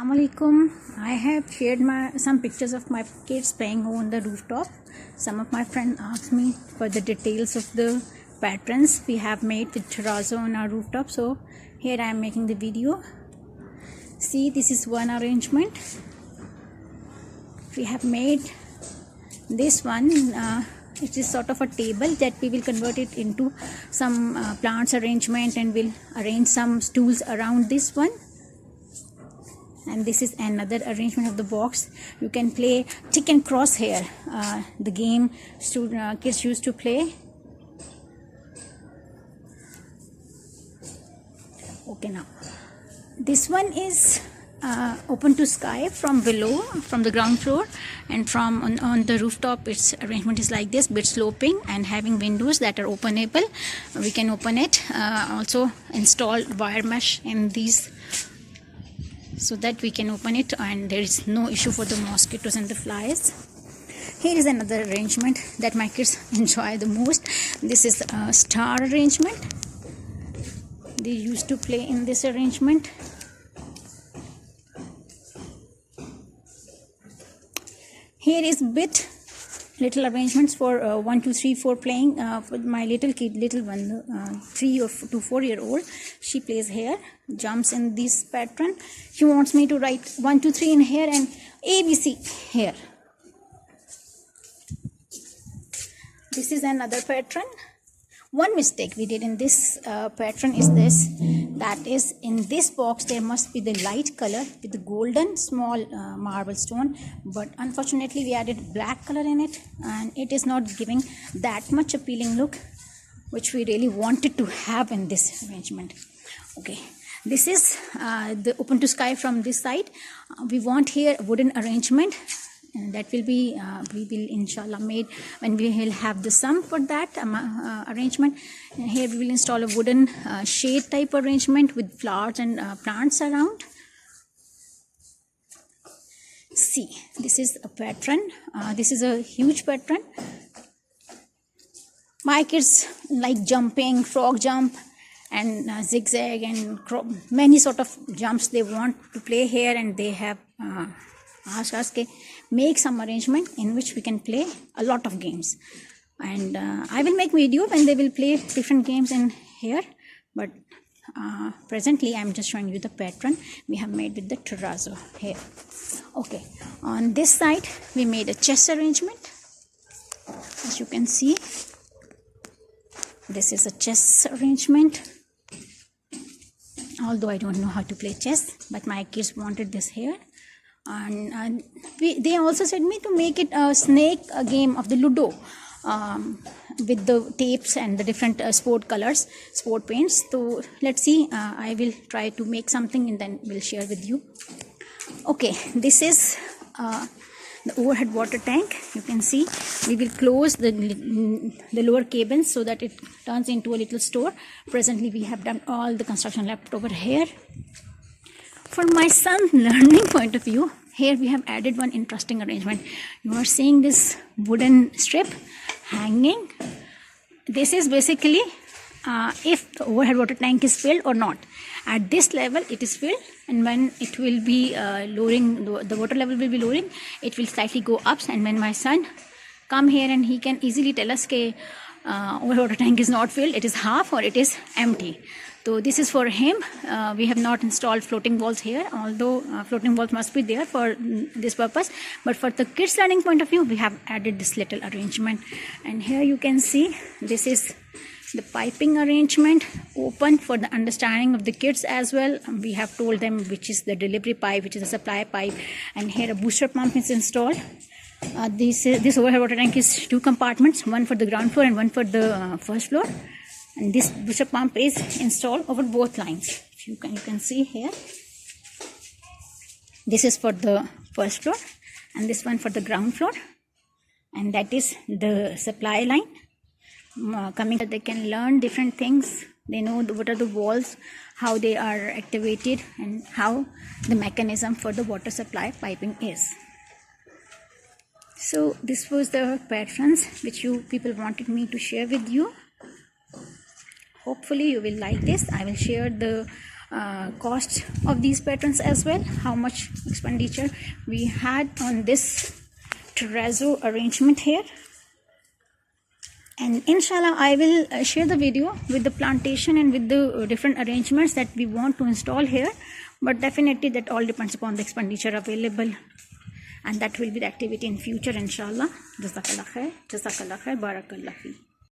Assalamualaikum. I have shared some pictures of my kids playing on the rooftop. Some of my friends asked me for the details of the patterns we have made with terrazzo on our rooftop. So here I am making the video. See, this is one arrangement. We have made this one. It is sort of a table that we will convert it into some plants arrangement, and we'll arrange some stools around this one. And this is another arrangement of the box. You can play tick and cross here, the game kids used to play. Okay, now this one is open to sky from below, from the ground floor, and from on the rooftop. Its arrangement is like this, bit sloping and having windows that are openable. We can open it, also install wire mesh in these so that we can open it, and there is no issue for the mosquitoes and the flies. Here is another arrangement that my kids enjoy the most. This is a star arrangement. They used to play in this arrangement. Here is little arrangements for 1, 2, 3, 4 playing. For my little one, 3 to 4 year old, she plays here, jumps in this pattern. She wants me to write 1, 2, 3 in here and ABC here. This is another pattern. One mistake we did in this pattern is this, that is, in this box there must be the light color with the golden small marble stone, but unfortunately we added black color in it, and it is not giving that much appealing look which we really wanted to have in this arrangement. Okay, this is the open to sky from this side. We want here wooden arrangement, and that will be we will inshallah made when we will have the sum for that arrangement. And here we will install a wooden shade type arrangement with flowers and plants around. See, this is a pattern. This is a huge pattern. My kids like jumping, frog jump, and zigzag, and many sort of jumps they want to play here, and they have asked us to make some arrangement in which we can play a lot of games. And I will make video when they will play different games in here, but presently I am just showing you the pattern we have made with the terrazzo here. Okay, on this side we made a chess arrangement. As you can see, this is a chess arrangement. Although I don't know how to play chess, but my kids wanted this here. And they also said me to make it a snake game of the Ludo, with the tapes and the different sport colors, sport paints. So let's see, I will try to make something and then we'll share with you. Okay, this is the overhead water tank. You can see we will close the lower cabins so that it turns into a little store. Presently we have done all the construction left over here. For my son's learning point of view, here we have added one interesting arrangement. You are seeing this wooden strip hanging. This is basically if the overhead water tank is filled or not. At this level it is filled, and when it will be lowering, the water level will be lowering, it will slightly go up. And when my son come here, and he can easily tell us that overhead water tank is not filled, it is half or it is empty. So this is for him. We have not installed floating walls here, although floating walls must be there for this purpose. But for the kids learning point of view, we have added this little arrangement. And here you can see this is the piping arrangement, open for the understanding of the kids as well. We have told them which is the delivery pipe, which is the supply pipe, and here a booster pump is installed. This overhead water tank is 2 compartments, one for the ground floor and one for the first floor. And this booster pump is installed over both lines. You can see here. This is for the first floor, and this one for the ground floor. And that is the supply line. Coming, they can learn different things. They know what are the walls, how they are activated, and how the mechanism for the water supply piping is. So this was the patterns which you people wanted me to share with you. Hopefully you will like this. I will share the cost of these patterns as well, how much expenditure we had on this terrazzo arrangement here. And inshallah I will share the video with the plantation and with the different arrangements that we want to install here, but definitely that all depends upon the expenditure available, and that will be the activity in future inshallah. Jazakallah khair, barakallah fi.